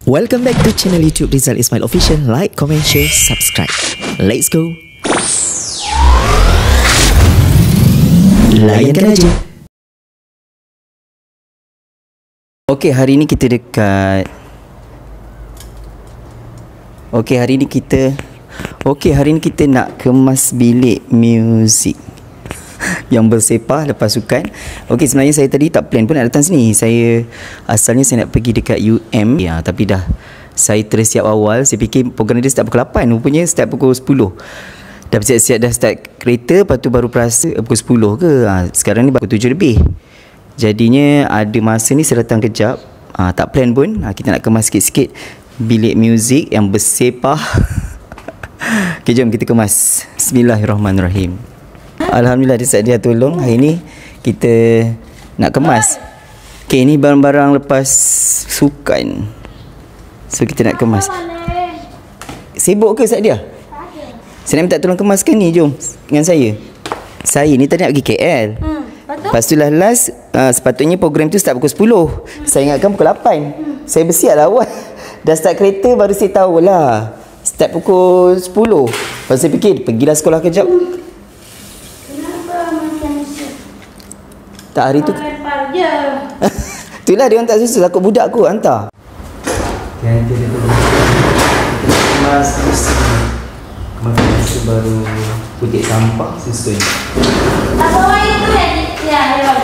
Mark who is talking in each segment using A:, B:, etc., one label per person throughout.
A: Welcome back to channel YouTube Rizal Ismail Official. Like, comment, share, subscribe. Let's go. Layankan aja.
B: Okey, hari ni kita dekat hari ni kita nak kemas bilik muzik yang bersepah lepas sukan. Okey, sebenarnya saya tadi tak plan pun nak datang sini. Asalnya saya nak pergi dekat UM ya, tapi dah saya tersiap awal. Saya fikir program dia start pukul 8, rupanya start pukul 10. Dah bersiap-siap, dah start kereta, lepas tu baru perasan pukul 10 ke. Sekarang ni pukul 7 lebih. Jadinya ada masa ni saya datang kejap. Tak plan pun. Kita nak kemas sikit-sikit bilik muzik yang bersepah. Okay, jom kita kemas. Bismillahirrahmanirrahim. Alhamdulillah dia tolong. Hari ni kita nak kemas. Okay, ni barang-barang lepas sukan. So kita nak kemas. Sibuk ke Sadia? Saya nak minta tolong kemaskan ni, jom dengan saya. Saya ni tadi nak pergi KL. Lepas tu lah last, sepatutnya program tu start pukul 10. Saya ingatkan pukul 8. Saya bersiap lah awal. Dah start kereta baru saya tahu lah start pukul 10. Lepas saya fikir pergilah sekolah kejap. Tak, hari tu lempar je. Itulah dia orang tak susul. Takut budak aku hantar. Yang dia kemas baru putih sampah susun.
C: Tak bawa itu ya.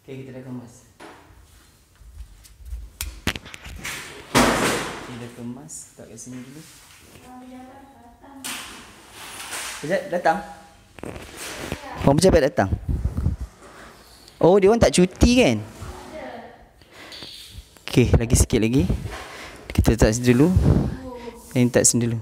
B: Okay, kita dah kemas. Kita dah kemas. Tak kat sini dulu. Sekejap, datang. Orang pejabat datang. Oh, dia orang tak cuti kan? Okay, lagi sikit lagi. Kita letak sini dulu. Ini letak sini dulu.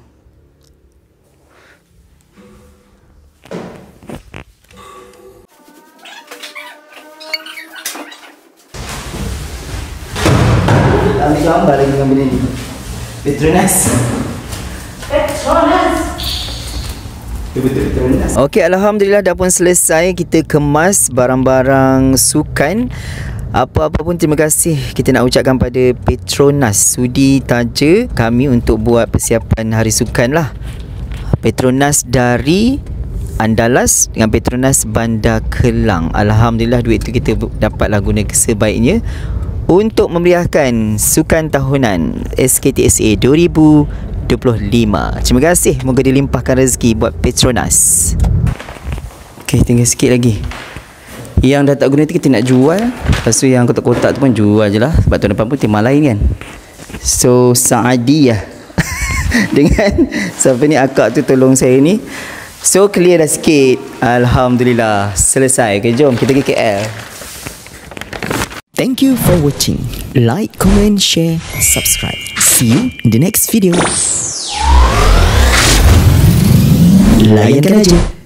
B: Ambil gambar lagi dengan benda ni. Petronas. Petronas. Okey, alhamdulillah dah pun selesai kita kemas barang-barang sukan. Apa-apa pun terima kasih kita nak ucapkan pada Petronas sudi taja kami untuk buat persiapan hari sukan lah. Petronas dari Andalas dengan Petronas Bandar Kelang. Alhamdulillah duit tu kita dapatlah guna sebaiknya untuk memeriahkan sukan tahunan SKTSA 2025. Terima kasih. Moga dilimpahkan rezeki buat Petronas. Okey, tinggal sikit lagi. Yang dah tak guna tu kita nak jual. Lepas tu yang kotak-kotak tu pun jual je lah. Sebab tahun depan pun tema lain kan. So Saadiyah dengan siapa ni akak tu tolong saya ni. So clear dah sikit. Alhamdulillah selesai. Okay, jom kita pergi KL.
A: Thank you for watching. Like, comment, share, subscribe. See you in the next video. Layankan aja.